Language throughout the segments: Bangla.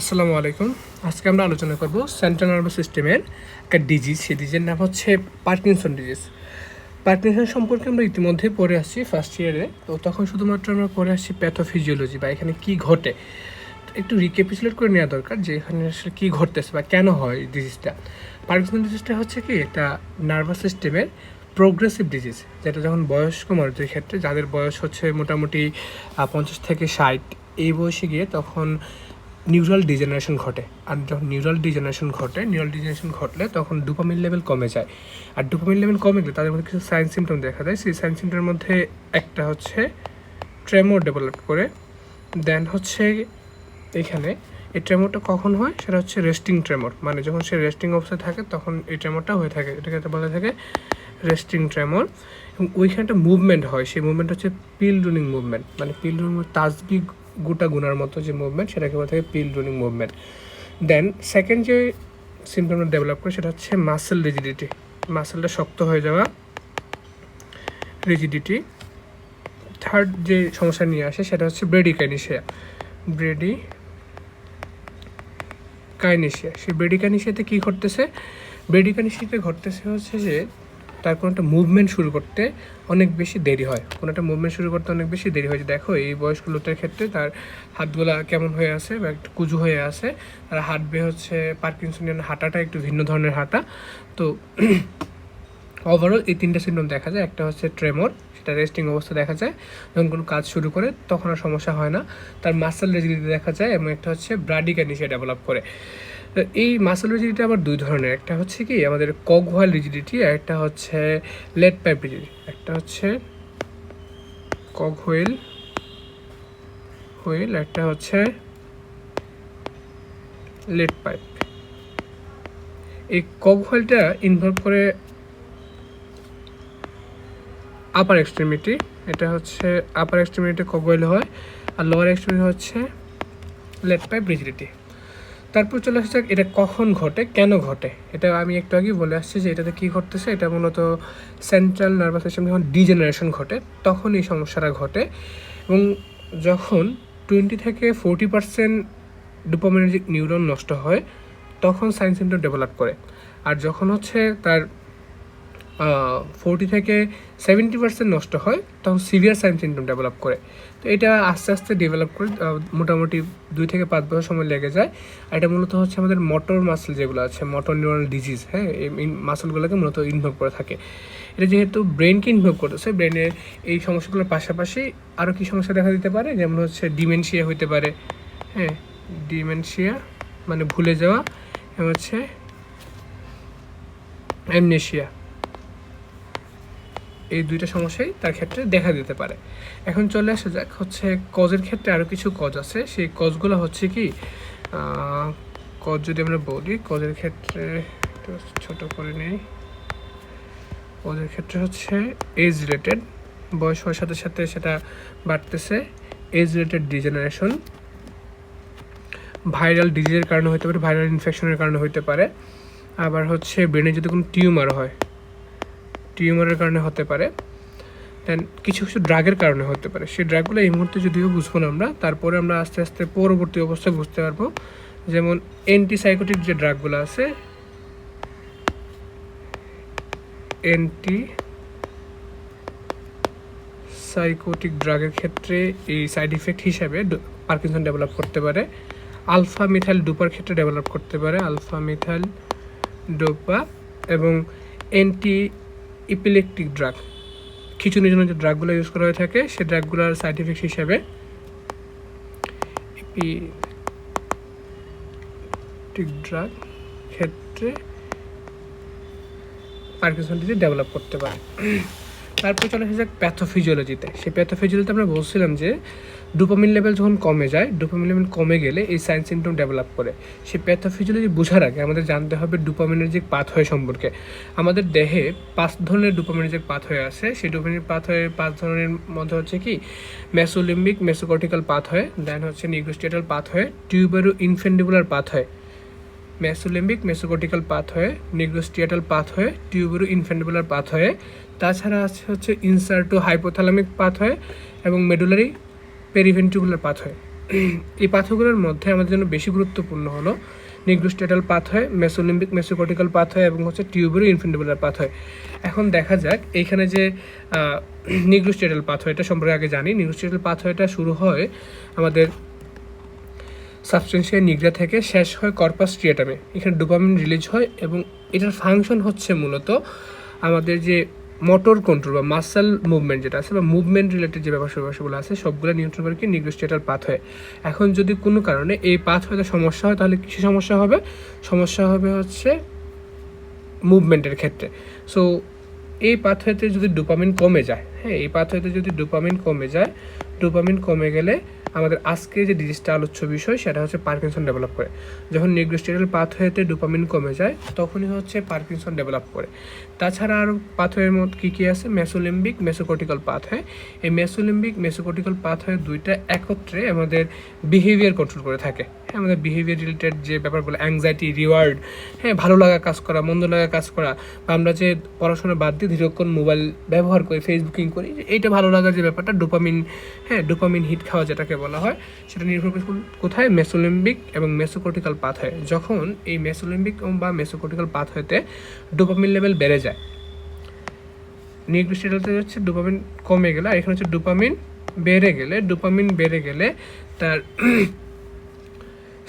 আসসালামু আলাইকুম। আজকে আমরা আলোচনা করব সেন্ট্রাল নার্ভাস সিস্টেমের একটা ডিজিজ। সেই ডিজিজের নাম হচ্ছে পার্কিনসন ডিজিজ। পার্কিনসন সম্পর্কে আমরা ইতিমধ্যে পড়ে আসছি ফার্স্ট ইয়ারে। তো তখন শুধুমাত্র আমরা পড়ে আসছি প্যাথোফিজিওলজি বা এখানে কী ঘটে। একটু রিক্যাপিচুলেট করে নেওয়া দরকার যে এখানে আসলে কী ঘটতেছে বা কেন হয় এই ডিজিজটা। পার্কিনসন ডিজিজটা হচ্ছে কি একটা নার্ভাস সিস্টেমের প্রোগ্রেসিভ ডিজিজ, যেটা যখন বয়স্ক মানুষদের ক্ষেত্রে, যাদের বয়স হচ্ছে মোটামুটি 50 থেকে 60 এই বয়সে গিয়ে তখন নিউরাল ডিজেনারেশন ঘটে। আর যখন নিউরাল ডিজেনারেশন ঘটলে তখন ডোপামিন লেভেল কমে যায়। আর ডোপামিন লেভেল কমে গেলে তাদের মধ্যে কিছু সাইন সিমটম দেখা যায়। সেই সাইন সিমটমের মধ্যে একটা হচ্ছে ট্রেমর ডেভেলপ করে। দেন হচ্ছে এখানে এই ট্রেমরটা কখন হয় সেটা হচ্ছে রেস্টিং ট্রেমর, মানে যখন সে রেস্টিং অবস্থায় থাকে তখন এই ট্রেমরটা হয়ে থাকে, এটাকে বলা থাকে রেস্টিং ট্রেমর। এবং ওইখানে একটা মুভমেন্ট হয়, সেই মুভমেন্ট হচ্ছে পিল রুনিং মুভমেন্ট, মানে পিল রুনিং তাসবি গোটা গুনার মতো যে মুভমেন্ট সেটাকে বলা থাকে পিল রুনিং মুভমেন্ট। দেন সেকেন্ড যে সিমটমটা ডেভেলপ করে সেটা হচ্ছে মাসেল রিজিডিটি, মাসেলটা শক্ত হয়ে যাওয়া, রিজিডিটি। থার্ড যে সমস্যা নিয়ে আসে সেটা হচ্ছে ব্রেডিকাইনেশিয়া। সেই ব্রেডিকাইনেশিয়াতে কী ঘটতেছে? ব্রেডিকাইনেশিয়াতে ঘটতেছে হচ্ছে যে তার কোনো একটা মুভমেন্ট শুরু করতে অনেক বেশি দেরি হয়, যে দেখো এই বয়স্ক লোকটার ক্ষেত্রে তার হাতগুলা কেমন হয়ে আছে বা একটু কুজু হয়ে আছে, তার হাঁটবে হচ্ছে পার্কিনসনিয়ান হাঁটাটা একটু ভিন্ন ধরনের হাঁটা। তো ওভারঅল এই তিনটা সিমটম দেখা যায়। একটা হচ্ছে ট্রেমর, সেটা রেস্টিং অবস্থা দেখা যায়, যখন কোনো কাজ শুরু করে তখন আর সমস্যা হয় না। তার মাসেল রিজিডিটি দেখা যায়, এবং একটা হচ্ছে ব্রাডিকাইনেশিয়া ডেভেলপ করে। এই মাসেল রিজিডিটি আবার দুই ধরনের, একটা হচ্ছে কি আমাদের কগওয়াল রিজিডিটি, আর একটা হচ্ছে লেড পাইপ রিজিডিটি। একটা হচ্ছে কগওয়েল একটা হচ্ছে লেড পাইপ। এই কগওয়েলটা ইনভলভ করে আপার এক্সট্রিমিটি, এটা হচ্ছে আপার এক্সট্রিমিটি কগওয়েল হয়, আর লোয়ার এক্সট্রিমিটি হচ্ছে লেড পাইপ রিজিডিটি। তারপর চলে আসছে এটা কখন ঘটে, কেন ঘটে। এটা আমি একটু আগেই বলে আসছি যে এটাতে কী ঘটতেছে। এটা মূলত সেন্ট্রাল নার্ভাস সিস্টেম যখন ডিজেনারেশন ঘটে তখন এই সমস্যাটা ঘটে। এবং যখন 20 থেকে 40% ডোপামিনার্জিক নিউরন নষ্ট হয় তখন সাইন সিমটম ডেভেলপ করে। আর যখন হচ্ছে তার 40 থেকে 70% নষ্ট হয় তখন সিভিয়ার সাইন সিমটম ডেভেলপ করে। তো এটা আস্তে আস্তে ডেভেলপ করে মোটামুটি 2 থেকে 5 বছর সময় লেগে যায়। আর এটা মূলত হচ্ছে আমাদের মোটর মাসেল যেগুলো আছে, মোটর নিউরাল ডিজিজ, হ্যাঁ, এই মাসেলগুলোকে মূলত ইনভলভ করে থাকে। এটা যেহেতু ব্রেনকে ইনভলভ করতেছে, ব্রেনের এই সমস্যাগুলোর পাশাপাশি আরও কী সমস্যা দেখা দিতে পারে, যেমন হচ্ছে ডিমেনশিয়া হইতে পারে, হ্যাঁ, ডিমেনশিয়া মানে ভুলে যাওয়া, এবং হচ্ছে অ্যামনেশিয়া। এই দুইটা সমস্যাই তার ক্ষেত্রে দেখা দিতে পারে। এখন চলে আসা যাক হচ্ছে কজের ক্ষেত্রে। আরও কিছু কজ আছে, সেই কজগুলো হচ্ছে কি, কজ যদি আমরা বলি, কজের ক্ষেত্রে একটু ছোটো করে নেই। কজের ক্ষেত্রে হচ্ছে এজ রিলেটেড, বয়স হওয়ার সাথে সাথে সেটা বাড়তেছে, এজ রিলেটেড ডিজেনারেশন, ভাইরাল ডিজিজের কারণে হতে পারে, ভাইরাল ইনফেকশনের কারণে হতে পারে, আবার হচ্ছে ব্রেনে যদি কোনো টিউমার হয় টিউমারের কারণে হতে পারে, দেন কিছু কিছু ড্রাগের কারণে হতে পারে। সেই ড্রাগগুলো এই মুহূর্তে যদিও বুঝবো না আমরা, তারপরে আমরা আস্তে আস্তে পরবর্তী অবস্থায় বুঝতে পারবো। যেমন অ্যান্টিসাইকোটিক যে ড্রাগগুলো আছে, অ্যান্টিসাইকোটিক ড্রাগের ক্ষেত্রে এই সাইড ইফেক্ট হিসাবে পার্কিনসন ডেভেলপ করতে পারে। আলফা মিথাইল ডোপার ক্ষেত্রে ডেভেলপ করতে পারে, আলফা মিথাইল ডোপা। এবং অ্যান্টি ইপিলেকটিক ড্রাগ, খিচুনির জন্য যে ড্রাগগুলো ইউজ করা হয়ে থাকে সেই ড্রাগগুলোর সাইড ইফেক্ট হিসাবে ইপিলেকটিক ড্রাগ ক্ষেত্রে পার্কিনসন ডিজিজ ডেভেলপ করতে পারে। তারপরে চলে আসা যাক প্যাথোফিজিওলজিতে। সেই প্যাথোফিজিওলজিতে আমরা বলছিলাম যে ডোপামিন লেভেল যখন কমে যায়, ডোপামিন লেভেল কমে গেলে এই সাইন সিমটম ডেভেলপ করে। সেই প্যাথোফিজিওলজি বোঝার আগে আমাদের জানতে হবে ডোপামিনার্জিক পাথওয়ে সম্পর্কে। আমাদের দেহে 5 ধরনের ডোপামিনার্জিক পাথওয়ে আছে। সেই ডোপামিন পাথওয়ে 5 ধরনের মধ্যে হচ্ছে কি, মেসোলিম্বিক মেসোকর্টিক্যাল পাথওয়ে, দেন হচ্ছে nigrostriatal pathway, tubero infundibular pathway, mesolimbic mesocortical pathway, nigrostriatal pathway, tubero infundibular pathway. তাছাড়া আছে হচ্ছে ইনসার্টো হাইপোথ্যালামিক পাথওয়ে এবং মেডুলারি পেরিভেন্ট্রিকুলার পাথওয়ে। এই পাথওয়েগুলোর মধ্যে আমাদের জন্য বেশি গুরুত্বপূর্ণ হলো নিগ্রোস্টেটাল পাথওয়ে, মেসোলিম্বিক মেসোকর্টিক্যাল পাথওয়ে এবং হচ্ছে টিউবেরো ইনফেন্ডিবুলার পাথওয়ে। এখন দেখা যাক এইখানে যে নিগ্রোস্টেটাল পাথওয়েটা সম্পর্কে আগে জানি। নিগ্রোস্টেটাল পাথওয়েটা শুরু হয় আমাদের সাবস্টেন্সিয়া নিগ্রা থেকে, শেষ হয় কর্পাস স্ট্রিয়েটামে। এখানে ডোপামিন রিলিজ হয় এবং এটার ফাংশন হচ্ছে মূলত আমাদের যে মোটর কন্ট্রোল বা মাসেল মুভমেন্ট যেটা আছে বা মুভমেন্ট রিলেটেড যে ব্যাপারগুলো আছে সবগুলো নিয়ন্ত্রণ করে কি নিগ্রোস্টেটাল পাথওয়ে। এখন যদি কোনো কারণে এই পাথওয়েতে সমস্যা হয় তাহলে কিছু সমস্যা হবে, সমস্যা হবে হচ্ছে মুভমেন্টের ক্ষেত্রে। সো এই পাথওয়েতে যদি ডোপামিন কমে যায়, হ্যাঁ, এই পাথওয়েতে যদি ডোপামিন কমে যায়, ডোপামিন কমে গেলে আমাদের আজকে যে ডিজিজটা আলোচ্য বিষয় সেটা হচ্ছে পার্কিনসন ডেভেলপ করে। যখন নিগ্রোস্টেটাল পাথওয়েতে ডোপামিন কমে যায় তখনই হচ্ছে পার্কিনসন ডেভেলপ করে। তাছাড়া আরও পাথওয়ের মধ্যে কী কী আছে? মেসোলিম্বিক মেসোকর্টিক্যাল পাথওয়ে। এই মেসোলিম্বিক মেসোকর্টিক্যাল পাথওয়ে দুইটা একত্রে আমাদের বিহেভিয়ার কন্ট্রোল করে থাকে। হ্যাঁ, আমাদের বিহেভিয়ার রিলেটেড যে ব্যাপারগুলো, অ্যাংজাইটি, রিওয়ার্ড, হ্যাঁ, ভালো লাগা কাজ করা, মন্দ লাগা কাজ করা, বা আমরা যে পড়াশোনা বাদ দিয়ে দীর্ঘক্ষণ মোবাইল ব্যবহার করি, ফেসবুকিং করি, এইটা ভালো লাগার যে ব্যাপারটা ডোপামিন, হ্যাঁ, ডোপামিন হিট খাওয়া যেটাকে বলা হয়, সেটা নির্ভর করে কোথায়? মেসোলিম্বিক এবং মেসোকর্টিক্যাল পাথওয়ে। যখন এই মেসোলিম্বিক বা মেসোকর্টিক্যাল পাথওয়েতে ডোপামিন লেভেল বেড়ে যায়, নিগ্রোস্টেটালতে হচ্ছে ডোপামিন কমে গেলে, আর এখানে হচ্ছে ডোপামিন বেড়ে গেলে তার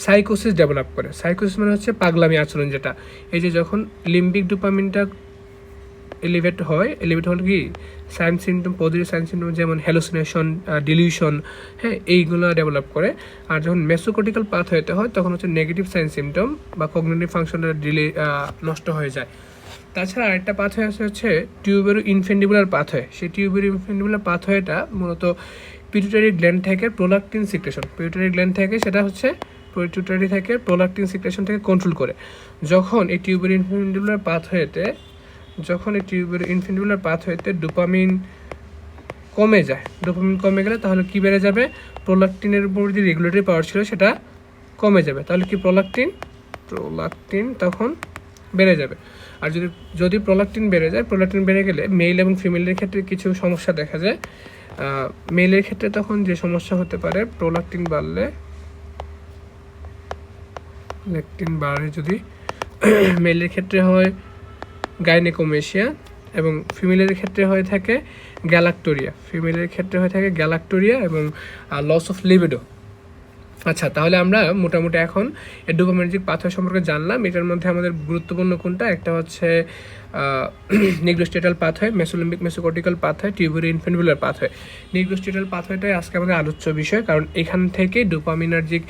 সাইকোসিস ডেভেলপ করে। সাইকোসিস মানে হচ্ছে পাগলামি আচরণ, যেটা এই যে যখন লিম্বিক ডোপামিনটা এলিভেট হলে কি sign symptom, positive sign symptom যেমন হ্যালুসিনেশন, ডিলিউশন, হ্যাঁ, এইগুলো ডেভেলপ করে। আর যখন মেসোকর্টিক্যাল পাথওয়েতে হয় তখন হচ্ছে নেগেটিভ সাইন সিমটম বা কগনিটিভ ফাংশনটা নষ্ট হয়ে যায়। তাছাড়া আরেকটা পাথওয়ে আছে হচ্ছে টিউবেরো ইনফেন্ডিবুলার পাথওয়ে। সেই টিউবেরো ইনফেন্ডিবুলার পাথওয়েটা মূলত পিটুইটারি গ্ল্যান্ড থেকে প্রোলাকটিন সিক্রেশন, পিটুইটারি গ্ল্যান্ড থেকে সেটা হচ্ছে পিটুইটারি থেকে প্রোলাকটিন সিক্রেশন থেকে কন্ট্রোল করে। যখন এই টিউবেরো ইনফেন্ডিবুলার পাথওয়েতে ডোপামিন কমে যায়, ডোপামিন কমে গেলে তাহলে কি বেড়ে যাবে? প্রোলাকটিনের উপর যে রেগুলেটরি পাওয়ার ছিল সেটা কমে যাবে। তাহলে কি প্রোলাকটিন তখন বেড়ে যাবে। আর যদি প্রোলাকটিন বেড়ে গেলে মেল এবং ফিমেলের ক্ষেত্রে কিছু সমস্যা দেখা যায়। মেলের ক্ষেত্রে তখন যে সমস্যা হতে পারে, প্রোলাকটিন বাড়লে যদি মেলের ক্ষেত্রে হয় গাইনেকোমেশিয়া এবং ফিমেলের ক্ষেত্রে হয়ে থাকে গ্যালাক্টোরিয়া এবং লস অফ লিবিডো। আচ্ছা, তাহলে আমরা মোটামুটি এখন এই ডোপামিনার্জিক পাথওয়ে সম্পর্কে জানলাম। এটার মধ্যে আমাদের গুরুত্বপূর্ণ কোনটা? একটা হচ্ছে নিগ্রোস্টেটাল pathway, mesolimbic mesocortical pathway, টিউবেরো ইনফেন্ডিবুলার pathway. নিগ্রোস্টেটাল পাথওয়েটাই আজকে আমাদের আলোচ্য বিষয়, কারণ এখান থেকে ডোপামিনার্জিক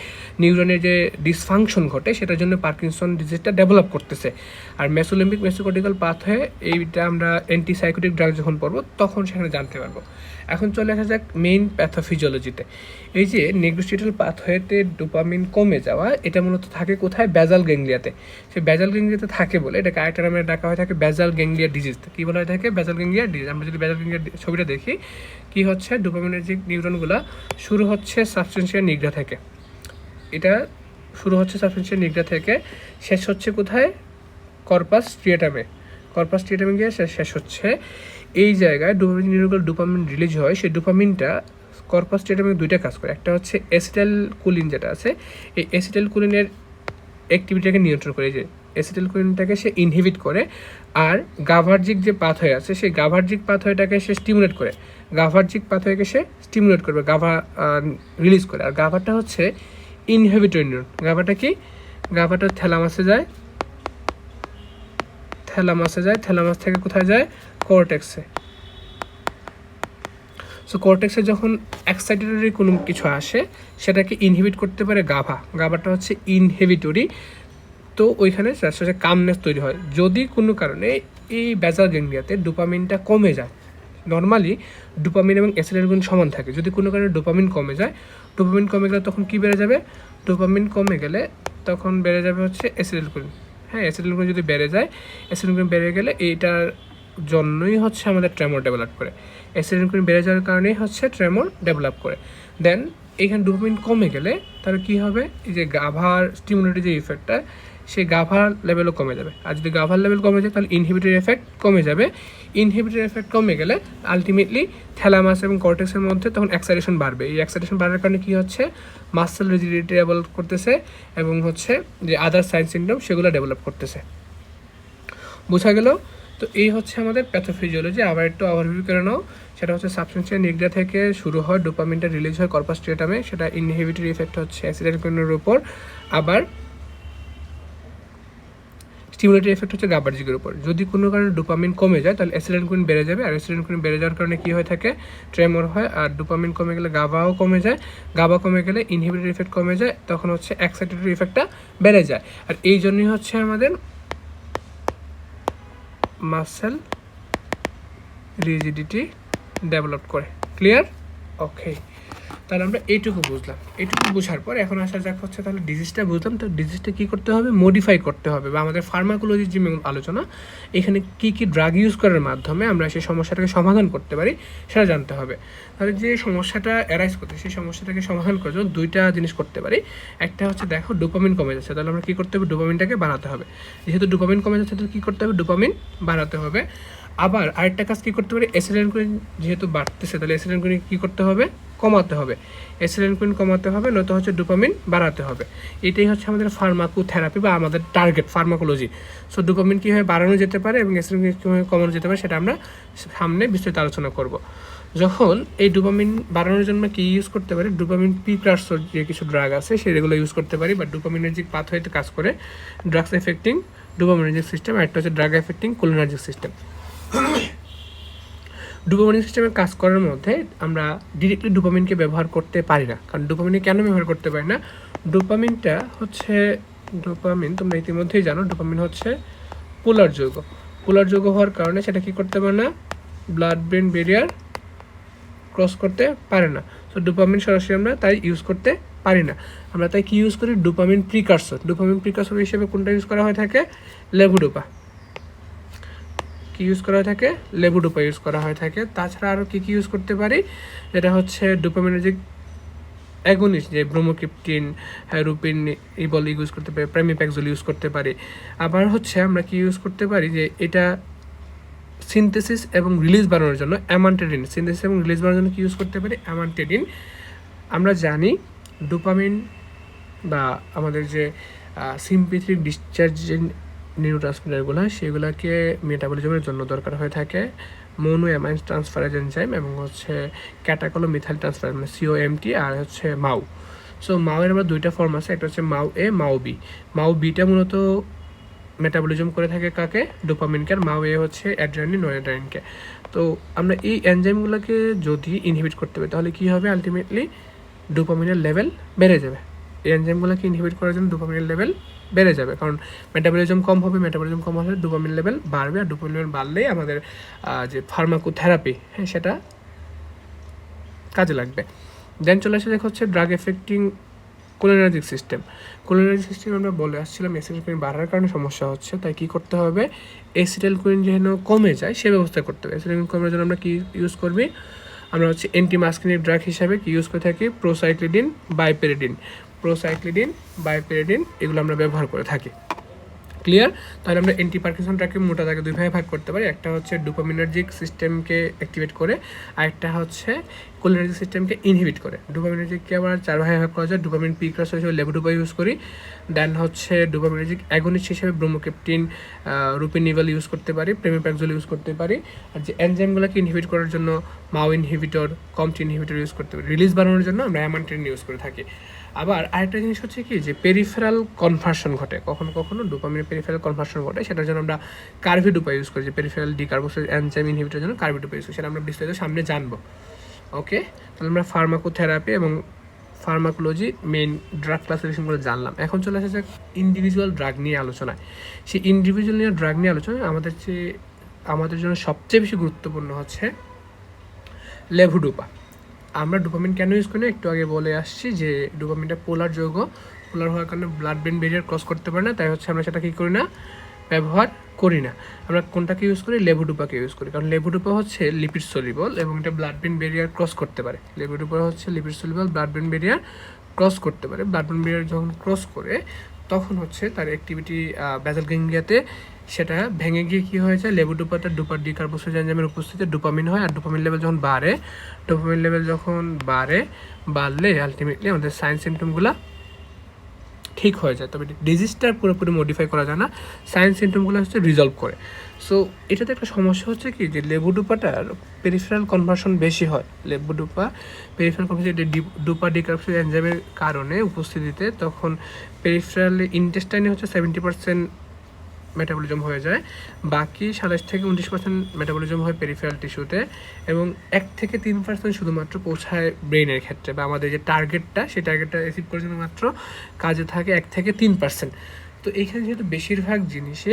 নিউরনের যে ডিসফাংশন ঘটে সেটার জন্য পার্কিনসন ডিজিজটা ডেভেলপ করতেছে। আর মেসোলিম্বিক মেসোকর্টিক্যাল পাথওয়ে, এইটা আমরা অ্যান্টিসাইকোটিক ড্রাগ যখন পড়বো তখন সেখানে জানতে পারবো। এখন চলে আসা যাক মেইন প্যাথোফিজিওলজিতে। এই যে নিগ্রোস্টেটাল পাথওয়েতে ডোপামিন কমে যাওয়া, এটা মূলত থাকে কোথায়? বেজাল গ্যাংলিয়াতে। সেই বেজাল গ্যাংলিয়াতে থাকে বলে এটাকে আরেকটা নামে ডাকা হয়ে থাকে বেজাল গ্যাংলিয়া ডিজিজ। কী বলা হয়ে থাকে? বেজাল গ্যাংলিয়া ডিজিজ। আমরা যদি বেজাল গ্যাংলিয়া ছবিটা দেখি, কি হচ্ছে? ডোপামিনার্জিক নিউরনগুলো শুরু হচ্ছে সাবস্টেন্সিয়া নিগ্রা থেকে। এটা শুরু হচ্ছে সাবস্টেন্সিয়া নিগ্রা থেকে, শেষ হচ্ছে কোথায়? কর্পাস স্ট্রিয়েটামে গিয়ে শেষ হচ্ছে। এই জায়গায় ডোপামিন রিলিজ হয়। সেই ডোপামিনটা কর্পাস স্ট্রিয়েটামে দুইটা কাজ করে। একটা হচ্ছে অ্যাসিটাইলকোলিন যেটা আছে, এই অ্যাসিটাইলকোলিনের অ্যাক্টিভিটিটাকে নিয়ন্ত্রণ করে, যে অ্যাসিটাইলকোলিনটাকে সে ইনহিবিট করে। আর গাভার্জিক যে পাথওয়ে আছে সেই গাভার্জিক পাথওয়েটাকে সে স্টিমুলেট করে, গাভা রিলিজ করে। আর গাভাটা হচ্ছে ইনহিবিটরি নিউরন। গাভাটা কি? গাভাটা থ্যালামাসে যায়, থ্যালামাস থেকে কোথায় যায়? কর্টেক্সে। সো কর্টেক্সে যখন এক্সাইটেটরি কোনো কিছু আসে সেটাকে ইনহিবিট করতে পারে গাভাটা হচ্ছে ইনহিবিটরি। তো ওইখানে কামনেস তৈরি হয়। যদি কোনো কারণে এই বেজাল গ্যাংলিয়াতে ডোপামিনটা কমে যায়, নর্মালি ডোপামিন এবং অ্যাসিটাইলকোলিন সমান থাকে, যদি কোনো কারণে ডোপামিন কমে গেলে তখন কি বেড়ে যাবে? ডোপামিন কমে গেলে তখন বেড়ে যাবে হচ্ছে অ্যাসিটাইলকোলিন। হ্যাঁ, অ্যাসিটাইলকোলিন যদি বেড়ে গেলে এইটার জন্যই হচ্ছে আমাদের ট্রেমর ডেভেলপ করে। অ্যাসিটাইলকোলিন বেড়ে যাওয়ার কারণেই হচ্ছে ট্রেমর ডেভেলপ করে। দেন এইখানে ডোপামিন কমে গেলে তাহলে কী হবে? এই যে গাভার স্টিমুলেটরি যে ইফেক্টটা, সে গাভার লেভেলও কমে যাবে। আর যদি গাভার লেভেল কমে যায় তাহলে ইনহিবিটরি এফেক্ট কমে যাবে। ইনহিবিটরি এফেক্ট কমে গেলে আলটিমেটলি থ্যালামাস এবং কর্টেক্সের মধ্যে তখন এক্সাইটেশন বাড়বে। এই এক্সাইটেশন বাড়ার কারণে কী হচ্ছে, মাসেল রিজিডিটি ডেভেলপ করতেছে এবং হচ্ছে যে আদার সাইন সিনড্রোম সেগুলো ডেভেলপ করতেছে। বোঝা গেল? তো এই হচ্ছে আমাদের প্যাথোফিজিওলজি। আবার একটু ওভারভিউ করে নাও। সেটা হচ্ছে সাবস্টেন্সিয়া নিগ্রা থেকে শুরু হয়, ডোপামিনটা রিলিজ হয় কর্পাস স্ট্রেটামে, সেটা ইনহিবিটরি ইফেক্ট হচ্ছে অ্যাসিটাইলকোলিনের উপর। আবার স্টিমুলেটরি এফেক্ট হচ্ছে গাবার্জিকের উপর। যদি কোনো কারণে ডোপামিন কমে যায় তাহলে অ্যাসিটাইলকোলিন বেড়ে যাবে, আর অ্যাসিটাইলকোলিন বেড়ে যাওয়ার কারণে কী হয়ে থাকে, ট্রেমর হয়। আর ডোপামিন কমে গেলে গাবাও কমে যায়, গাবা কমে গেলে ইনহিবিটরি ইফেক্ট কমে যায়, তখন হচ্ছে এক্সাইটেটরি ইফেক্টটা বেড়ে যায়। আর এই জন্যই হচ্ছে আমাদের মাসেল রিজিডিটি ডেভেলপ করে। ক্লিয়ার? ওকে, তাহলে আমরা এইটুকু বুঝলাম। এইটুকু বোঝার পর এখন আসা যাক হচ্ছে তাহলে ডিজিজটা বুঝলাম, তো ডিজিজটা কী করতে হবে, মডিফাই করতে হবে, বা আমাদের ফার্মাকোলজির যে আলোচনা এখানে কী কী ড্রাগ ইউজ করার মাধ্যমে আমরা সেই সমস্যাটাকে সমাধান করতে পারি সেটা জানতে হবে। তাহলে যে সমস্যাটা অ্যারাইজ করতে, সেই সমস্যাটাকে সমাধান করার জন্য দুইটা জিনিস করতে পারি। একটা হচ্ছে দেখো ডোপামিন কমে যাচ্ছে, তাহলে আমরা কী করতে হবে, ডোপামিনটাকে বাড়াতে হবে। যেহেতু ডোপামিন কমে যাচ্ছে তাহলে কী করতে হবে, ডোপামিন বাড়াতে হবে। আবার আরেকটা কাজ কী করতে পারি, অ্যাসিটাইলকোলিন যেহেতু বাড়তেছে তাহলে অ্যাসিটাইলকোলিন কী করতে হবে, কমাতে হবে। অ্যাসিটাইলকোলিন কমাতে হবে, নয়তো হচ্ছে ডোপামিন বাড়াতে হবে। এটাই হচ্ছে আমাদের ফার্মাকোথেরাপি বা আমাদের টার্গেট ফার্মাকোলজি। সো ডোপামিন কীভাবে বাড়ানো যেতে পারে এবং অ্যাসিটাইলকোলিন কীভাবে কমানো যেতে পারে সেটা আমরা সামনে বিস্তারিত আলোচনা করব। যখন এই ডোপামিন বাড়ানোর জন্য কী ইউজ করতে পারি, ডোপামিন প্রিকারসর যে কিছু ড্রাগ আছে সেগুলো ইউজ করতে পারি, বা ডোপামিনার্জিক পাথওয়েতে কাজ করে ড্রাগস এফেক্টিং ডোপামিনার্জিক সিস্টেম, আর একটা হচ্ছে drug affecting cholinergic system. Dopamine সিস্টেমে কাজ করার মধ্যে আমরা ডিরেক্টলি ডোপামিনকে ব্যবহার করতে পারি না। কারণ ডোপামিনে কেন ব্যবহার করতে পারি না, ডোপামিনটা হচ্ছে ডোপামিন তোমরা ইতিমধ্যেই জানো, ডোপামিন হচ্ছে পোলার যৌগ। পোলার যৌগ হওয়ার কারণে সেটা কী করতে পারে না, ব্লাড ব্রেন ব্যারিয়ার ক্রস করতে পারে না। তো ডোপামিন সরাসরি আমরা তাই ইউজ করতে পারি না। আমরা তাই কি ইউজ করি, ডোপামিন প্রিকারসর। ডোপামিন প্রিকারসর হিসেবে কোনটা ইউজ করা হয়ে থাকে, লেভোডোপা। কি ইউজ করা হয়ে থাকে, লেভোডোপা ইউজ করা হয়ে থাকে। তাছাড়া আরও কী কী ইউজ করতে পারি, এটা হচ্ছে ডোপামিনার্জিক অ্যাগনিস্ট, যে ব্রোমোক্রিপ্টিন, রুপিন, ইবল ইউজ করতে পারি, প্রাইমিপ্যাক্সোল ইউজ করতে পারি। আবার হচ্ছে আমরা কি ইউজ করতে পারি, যে এটা সিনথেসিস এবং রিলিজ বাড়ানোর জন্য অ্যামান্টেডিন, সিনথেসিস এবং রিলিজ বাড়ানোর জন্য কি ইউজ করতে পারি, অ্যামান্টেডিন। আমরা জানি ডোপামিন বা আমাদের যে সিম্প্যাথেটিক ডিসচার্জ নিউরোট্রান্সমিটারগুলো সেগুলোকে মেটাবলিজমের জন্য দরকার হয়ে থাকে মোনো অ্যামাইন ট্রান্সফারেজ এনজাইম এবং হচ্ছে ক্যাটাকলো মিথাইল ট্রান্সফারেজ, মানে সিওএমটি, আর হচ্ছে মাউ। সো মাউয়ের আবার দুইটা ফর্ম আছে, একটা হচ্ছে মাউ এ, মাউ বি। মাউ বিটা মূলত মেটাবলিজম করে থাকে কাকে, ডোপামিনকে, আর মাউ এ হচ্ছে অ্যাড্রেনালিন, নরঅ্যাড্রেনালিনকে। তো আমরা এই এনজাইমগুলোকে যদি ইনহিবিট করতে পারি তাহলে কী হবে, আলটিমেটলি ডোপামিনের লেভেল বেড়ে যাবে। এই এনজাইমগুলোকে ইনহিবিট করার জন্য ডোপামিনের লেভেল বেড়ে যাবে, কারণ মেটাবলিজম কম হবে, মেটাবলিজম কম হলে ডোপামিন লেভেল বাড়বে, আর ডোপামিন লেভেল বাড়লেই আমাদের যে ফার্মাকোথেরাপি সেটা কাজে লাগবে। দেন চলে আসে দেখা হচ্ছে drug affecting cholinergic system. Cholinergic system আমরা বলে আসছিলাম অ্যাসিটাইলকোলিন বাড়ার কারণে সমস্যা হচ্ছে, তাই কী করতে হবে, অ্যাসিটাইলকোলিন যেন কমে যায় সে ব্যবস্থা করতে হবে। অ্যাসিটাইলকোলিন কমার জন্য আমরা কী ইউজ করবি, আমরা হচ্ছে অ্যান্টিমাস্কিনিক ড্রাগ হিসাবে কি ইউজ করে থাকি, প্রোসাইক্লিডিন, বাইপেরিডিন। প্রোসাইক্লিডিন, বাইপেরিডিন এগুলো আমরা ব্যবহার করে থাকি। ক্লিয়ার? তাহলে আমরা অ্যান্টি পার্কিনসন ড্রাগকে মোটা দাগে দুই ভাগে ভাগ করতে পারি, একটা হচ্ছে ডোপামিনার্জিক সিস্টেমকে অ্যাক্টিভেট করে, আর একটা হচ্ছে কোলিনার্জিক সিস্টেমকে ইনহিবিট করে। ডোপামিনার্জিককে আবার চার ভাগে ভাগ করা যায়, ডোপামিন প্রিকারসর হিসেবে লেভোডোপা ইউজ করি, দেন হচ্ছে ডোপামিনার্জিক অ্যাগনিস্ট হিসেবে ব্রোমোক্রিপ্টিন, রুপিনিভেল ইউজ করতে পারি, প্রাইমিপ্যাক্সোল ইউজ করতে পারি, আর যে এনজাইমগুলোকে ইনহিবিট করার জন্য মাউ ইনহিবিটর, কমটি ইনহিবিটর ইউজ করতে পারি। রিলিজ বাড়ানোর জন্য আমরা অ্যামান্টেডিন ইউজ করে থাকি। আবার আরেকটা জিনিস হচ্ছে কি, যে পেরিফেরাল কনভার্সন ঘটে, কখনো কখনো ডোপামিনের পেরিফেরাল কনভার্সন ঘটে, সেটার জন্য আমরা কার্ভিডোপা ইউজ করি, যে পেরিফেরাল ডিকার্বক্সিল এনজাইম ইনহিবিটরের জন্য কার্ভিডোপা ইউজ করি, সেটা আমরা বিস্তারিত সামনে জানবো। ওকে, তাহলে আমরা ফার্মাকোথেরাপি এবং ফার্মাকোলজি মেইন ড্রাগ ক্লাসিফিকেশনগুলো জানলাম। এখন চলে আসা যাক ইন্ডিভিজুয়াল ড্রাগ নিয়ে আলোচনায়। সেই ইন্ডিভিজুয়াল নিয়ে ড্রাগ নিয়ে আলোচনায় আমাদের জন্য সবচেয়ে বেশি গুরুত্বপূর্ণ হচ্ছে লেভোডোপা। আমরা ডোপামিন কেন ইউজ করি না, একটু আগে বলে আসছি যে ডোপামিনটা পোলার যৌগ, পোলার হওয়ার কারণে ব্লাড ব্রেন ব্যারিয়ার ক্রস করতে পারে না, তাই হচ্ছে আমরা সেটা কী করি না, ব্যবহার করি না। আমরা কোনটাকে ইউজ করি, লেভোডোপাকে ইউজ করি, কারণ লেভোডোপা হচ্ছে লিপিড সলিবল এবং এটা ব্লাড ব্রেন ব্যারিয়ার ক্রস করতে পারে। লেভোডোপা হচ্ছে lipid soluble, blood brain barrier cross করতে পারে। ব্লাড ব্রেন ব্যারিয়ার যখন ক্রস করে তখন হচ্ছে তার অ্যাক্টিভিটি বেসাল গ্যাংলিয়াতে সেটা ভেঙে গিয়ে কী হয়ে যায়, লেভোডোপাটা ডোপার ডিকার্বোক্সিলেজ এনজাইমের উপস্থিতিতে ডোপামিন হয়, আর ডোপামিন লেভেল যখন বাড়ে, ডোপামিন লেভেল যখন বাড়লে আলটিমেটলি আমাদের সাইন সিমটমগুলো ঠিক হয়ে যায়। তবে ডিজিজটা পুরোপুরি মডিফাই করা যায় না, সাইন সিমটমগুলো হচ্ছে রিজলভ করে। সো এটাতে একটা সমস্যা হচ্ছে কি, যে লেভোডোপাটার পেরিফেরাল কনভার্সন বেশি হয়। লেভোডোপা পেরিফেরাল কনভার্সন ডোপা ডিকার্বোক্সিলেজ এনজাইমের কারণে উপস্থিতিতে তখন পেরিফেরাল ইন্টেস্টাইনে হচ্ছে 70% মেটাবলিজম হয়ে যায়, বাকি 27-29% মেটাবলিজম হয় পেরিফেরাল টিস্যুতে, এবং 1-3% শুধুমাত্র পৌঁছায় ব্রেনের ক্ষেত্রে, বা আমাদের যে টার্গেটটা সেই টার্গেটটা অ্যাচিভ করার জন্য মাত্র কাজে থাকে 1-3%। তো এইখানে যেহেতু বেশিরভাগ জিনিসে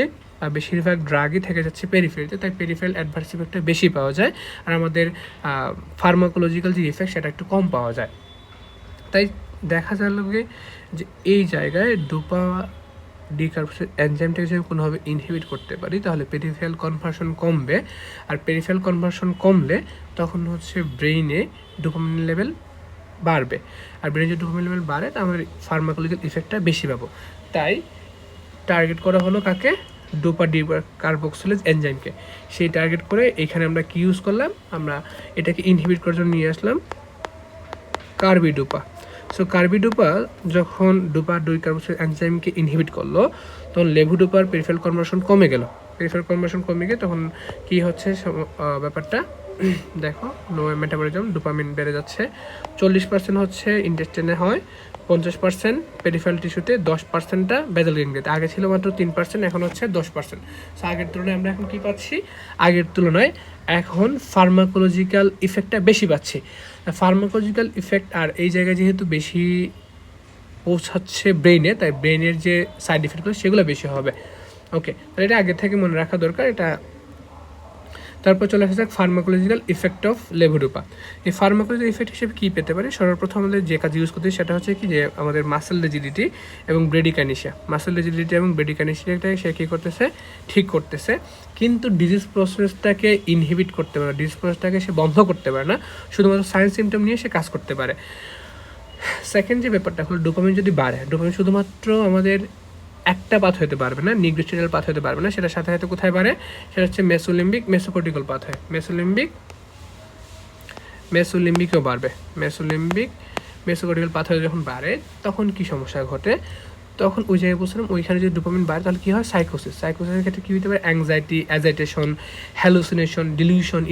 বেশিরভাগ ড্রাগই থেকে যাচ্ছে পেরিফেরালিতে, তাই পেরিফেরাল অ্যাডভার্স ইফেক্টটা বেশি পাওয়া যায়, আর আমাদের ফার্মাকোলজিক্যাল যে ইফেক্ট সেটা একটু কম পাওয়া যায়। তাই দেখা গেল যে এই জায়গায় ডোপা ডিকার্বোক্সিলেজ এনজাইমটাকে যদি কোনোভাবে ইনহিবিট করতে পারি তাহলে পেরিফেরাল কনভার্সন কমবে, আর পেরিফেরাল কনভার্সন কমলে তখন হচ্ছে ব্রেইনে ডোপামিন লেভেল বাড়বে, আর ব্রেইনে যদি ডোপামিন লেভেল বাড়ে তা আমাদের ফার্মাকোলজিক্যাল ইফেক্টটা বেশি পাবো। তাই টার্গেট করা হলো কাকে, ডোপা ডিকার্বোক্সিলেজ এনজাইমকে। সেই টার্গেট করে এখানে আমরা কি ইউজ করলাম, আমরা এটাকে ইনহিবিট করার জন্য নিয়ে আসলাম কার্বিডোপা। সো কার্বিডোপা যখন ডোপা ডিকার্বোক্সিলেজ এনজাইমকে ইনহিবিট করলো তখন লেভোডোপার পেরিফেরাল কনভার্সন কমে গেল। পেরিফেরাল কনভার্সন কমে গিয়ে তখন কি হচ্ছে ব্যাপারটা দেখো, লো মেটাবলিজম, ডোপামিন বেড়ে যাচ্ছে। 40% হচ্ছে ইন্টেস্টাইনে হয়, 50% পেরিফেরাল টিস্যুতে, 10%টা বেসাল গ্যাংলিয়াতে। আগে ছিল মাত্র 3%, এখন হচ্ছে 10%। সো আগের তুলনায় আমরা এখন কী পাচ্ছি, আগের তুলনায় এখন ফার্মাকোলজিক্যাল ইফেক্টটা বেশি পাচ্ছি। ফার্মাকোলজিক্যাল ইফেক্ট আর এই জায়গায় যেহেতু বেশি পৌঁছাচ্ছে ব্রেইনে, তাই ব্রেইনের যে সাইড ইফেক্টগুলো সেগুলো বেশি হবে। ওকে, তাহলে এটা আগে থেকে মনে রাখা দরকার এটা। তারপর চলে আসা যাক ফার্মাকোলজিক্যাল ইফেক্ট অফ লেভোডোপা। এই ফার্মাকোলজিক্যাল ইফেক্ট হিসেবে কী পেতে পারি, সর্বপ্রথম আমাদের যে কাজ ইউজ করতে সেটা হচ্ছে কি, যে আমাদের মাসেল রিজিডিটি এবং ব্রেডিকাইনেশিয়া, মাসেল রিজিডিটি এবং ব্রেডিকাইনেশিয়াটাকে সে কী করতেছে, ঠিক করতেছে, কিন্তু ডিজিজ প্রসেসটাকে ইনহিবিট করতে পারে, ডিজিজ প্রসেসটাকে সে বন্ধ করতে পারে না, শুধুমাত্র সাইন সিমটম নিয়ে সে কাজ করতে পারে। সেকেন্ড যে ব্যাপারটা হলো, ডোপামিন যদি বাড়ে, ডোপামিন শুধুমাত্র আমাদের একটা পাথ হতে পারবে না, নিগ্রোস্টিনাল পাথ হতে পারবে না, সেটার সাথে সাথে কোথায় বাড়ে, সেটা হচ্ছে মেসোলিম্বিক মেসোকর্টিক্যাল পাথ হয়, মেসোলিম্বিকও বাড়বে। মেসোলিম্বিক মেসোকর্টিক্যাল পাথ যখন বাড়ে তখন কি সমস্যা ঘটে, তখন ওই জায়গায় বলছিলাম ওইখানে যদি ডোপামিন বাড়ে তাহলে কী হয়, সাইকোসিসের ক্ষেত্রে কী হতে পারে, অ্যাংজাইটি, অ্যাজাইটেশন, হ্যালুসিনেশন,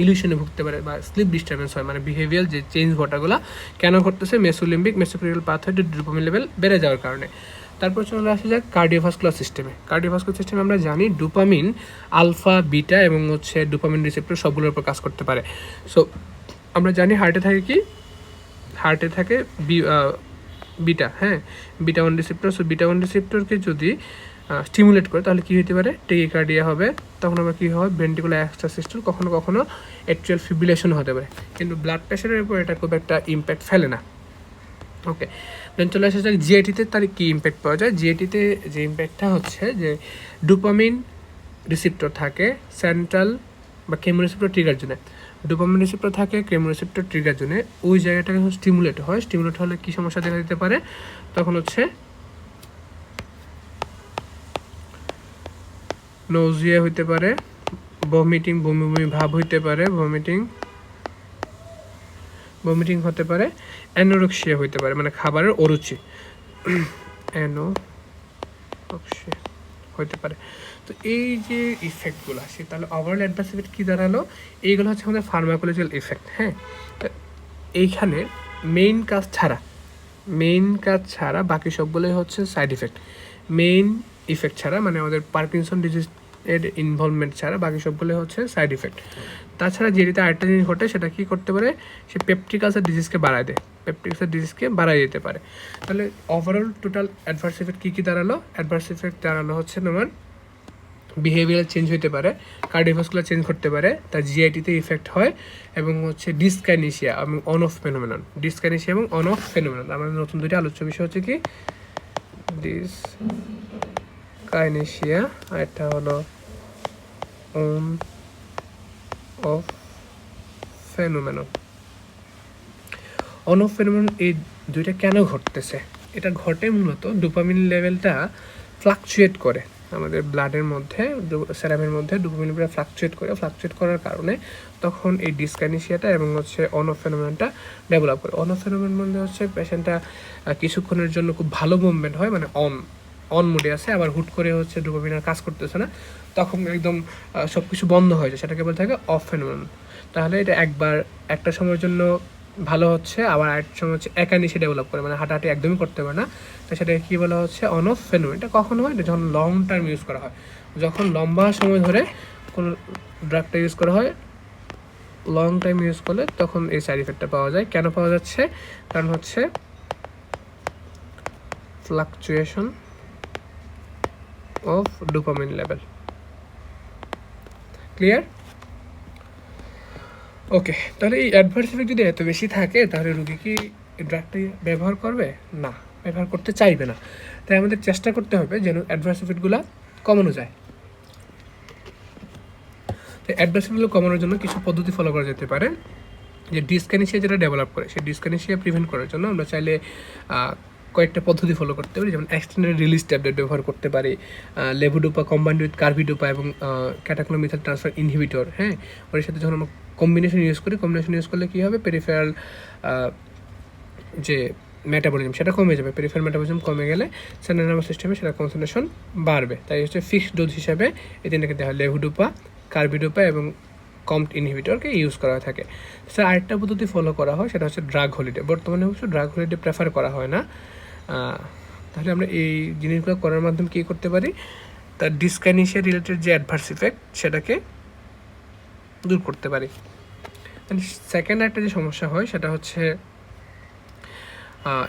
ইলিউশনে ভুগতে পারে, বা স্লিপ ডিস্টারবেন্স হয়, মানে বিহেভিয়ার যে চেঞ্জ ঘটাগুলো কেন ঘটতেছে, মেসোলিম্বিক মেসোকর্টিক্যাল পাথ হয় ডোপামিন লেভেল বেড়ে যাওয়ার কারণে। তারপর চলে আসা যাক কার্ডিওভাস্কুলার সিস্টেমে। কার্ডিওভাস্কুলার সিস্টেমে আমরা জানি ডোপামিন আলফা, বিটা এবং হচ্ছে ডোপামিন রিসেপ্টর সবগুলোর উপর কাজ করতে পারে। সো আমরা জানি হার্টে থাকে কি, হার্টে থাকে বিটা, হ্যাঁ, বিটা 1 রিসেপ্টর। সো বিটা 1 রিসেপ্টরকে যদি স্টিমুলেট করে তাহলে কী হতে পারে, টেকিকার্ডিয়া হবে, তখন আবার কী হয়, ভেন্ট্রিকুলার এক্সট্রাসিস্টল, কখনো কখনো অ্যাট্রিয়াল ফিব্রিলেশন হতে পারে, কিন্তু ব্লাড প্রেশারের উপর এটা খুব একটা ইম্প্যাক্ট ফেলে না। ওকে, দেন চলে আসা যাক জিআইটিতে তার কী ইম্প্যাক্ট পাওয়া যায়। জিআইটিতে যে ইম্প্যাক্টটা হচ্ছে যে ডোপামিন রিসেপ্টর থাকে সেন্ট্রাল বা কেমোরিসেপ্টর ট্রিগার জোনে, ডোপামিন রিসেপ্টর থাকে কেমোরিসেপ্টর ট্রিগার জোনে, ওই জায়গাটাকে স্টিমুলেট হয়। স্টিমুলেট হলে কী সমস্যা দেখা দিতে পারে, তখন হচ্ছে নৌজিয়া হইতে পারে, ভমিটিং, বমি বমি ভাব হইতে পারে, ভমিটিং হতে পারে, অ্যানোরেক্সিয়া হইতে পারে, মানে খাবারের অরুচি, অ্যানোরেক্সিয়া হইতে পারে। তো এই যে ইফেক্টগুলো আসে, তাহলে ওভারঅল অ্যাডভার্স ইফেক্ট কী দাঁড়ালো, এইগুলো হচ্ছে আমাদের ফার্মাকোলজিক্যাল ইফেক্ট। হ্যাঁ, এইখানে মেইন কাজ ছাড়া বাকি সবগুলোই হচ্ছে সাইড ইফেক্ট। মেইন ইফেক্ট ছাড়া, মানে আমাদের পার্কিনসন ডিজিজ এর ইনভলভমেন্ট ছাড়া বাকি সবগুলো হচ্ছে সাইড ইফেক্ট। তাছাড়া যেটিতে আরেকটা জিনিস ঘটে, সেটা কী করতে পারে, সে পেপটিক আলসার ডিজিজকে বাড়ায় দেয়, পেপটিক আলসার ডিজিজকে বাড়াই দিতে পারে। তাহলে ওভারঅল টোটাল অ্যাডভার্স ইফেক্ট কী দাঁড়ালো, অ্যাডভার্স ইফেক্ট দাঁড়ালো হচ্ছে তোমার বিহেভিয়ারাল চেঞ্জ হতে পারে, কার্ডিওভাস্কুলার চেঞ্জ করতে পারে, তার জিআইটিতে ইফেক্ট হয়, এবং হচ্ছে ডিসকাইনেশিয়া এবং অন অফ ফেনোমেনন, ডিসকাইনেশিয়া এবং অন অফ ফেনোমেনন। আমাদের নতুন দুইটা আলোচ্য বিষয় হচ্ছে কি, ডিসকাইনেশিয়া আর একটা হলো on of phenomenon. On of phenomenon এই দুইটা কেন ঘটতেছে, এটা ঘটে মূলত ডোপামিন লেভেলটা ফ্লাকচুয়েট করে আমাদের ব্লাডের মধ্যে, সেরামের মধ্যে ডোপামিন লেভেলটা ফ্লাকচুয়েট করার কারণে তখন এই ডিসকাইনেসিয়াটা এবং হচ্ছে অন অফ ফেনোমেননটা ডেভেলপ করে। অন অফ ফেনোমেনন মানে হচ্ছে পেশেন্টটা কিছুক্ষণের জন্য খুব ভালো মুভমেন্ট হয়, মানে অন মুডে আছে, আবার হুট করে হচ্ছে ডোপামিন আর কাজ করতেছে না, তখন একদম সব কিছু বন্ধ হয়ে যায়, সেটাকে বলে থাকে অফ ফেনোমেনন। তাহলে এটা একবার একটা সময়ের জন্য ভালো হচ্ছে, আবার আরেকটা সময় হচ্ছে একানিসে ডেভেলপ করে, মানে হাঁটাহাঁটি একদমই করতে পারে না, তো সেটাকে কী বলা হচ্ছে অন অফ ফেনোমেনন। এটা কখন হয়? এটা যখন লং টার্ম ইউজ করা হয়, যখন লম্বা সময় ধরে কোনো ড্রাগটা ইউজ করা হয়, লং টাইম ইউজ করলে তখন এই সাইড ইফেক্টটা পাওয়া যায়। কেন পাওয়া যাচ্ছে? কারণ হচ্ছে fluctuation of dopamine level. Clear? Okay, তাহলে এই অ্যাডভার্স ইফেক্ট যদি এত বেশি থাকে তাহলে রুগী কি ড্রাগটা ব্যবহার করবে? না, ব্যবহার করতে চাইবে না। তাই আমাদের চেষ্টা করতে হবে যেন অ্যাডভার্স ইফেক্টগুলো কমানো যায়। তো অ্যাডভার্স ইফেক্টগুলো কমানোর জন্য কিছু পদ্ধতি ফলো করা যেতে পারে। যে ডিসকানেশিয়া যেটা ডেভেলপ করে, সেই ডিসকানেশিয়া প্রিভেন্ট করার জন্য আমরা চাইলে কয়েকটা পদ্ধতি ফলো করতে পারি, যেমন এক্সটেন্ডেড রিলিজ ট্যাবলেট ব্যবহার করতে পারি, লেভোডোপা কম্বাইন্ড উইথ কার্বিডোপা এবং ক্যাটাক্লোমিথাল ট্রান্সফার ইনহিবিটর। হ্যাঁ, ওর সাথে যখন আমরা কম্বিনেশন ইউজ করলে কী হবে? পেরিফেরাল যে মেটাবলিজম সেটা কমে যাবে। পেরিফেরাল মেটাবলিজম কমে গেলে সেন্ট্রাল নার্ভাস সিস্টেমে সেটা কনসেন্ট্রেশন বাড়বে। তাই হচ্ছে ফিক্সড ডোজ হিসাবে এই তিনটাকে দেওয়া হয়, লেভোডোপা, কার্বিডোপা এবং কম্পট ইনহিবিটরকে ইউজ করা থাকে। স্যার আরেকটা পদ্ধতি ফলো করা হয়, সেটা হচ্ছে ড্রাগ হলিডে। বর্তমানে অবশ্য ড্রাগ হলিডে প্রেফার করা হয় না। তাহলে আমরা এই জিনিসগুলো করার মাধ্যমে কী করতে পারি? তার ডিসকাইনেশিয়া রিলেটেড যে অ্যাডভার্স ইফেক্ট সেটাকে দূর করতে পারি। সেকেন্ড একটা যে সমস্যা হয় সেটা হচ্ছে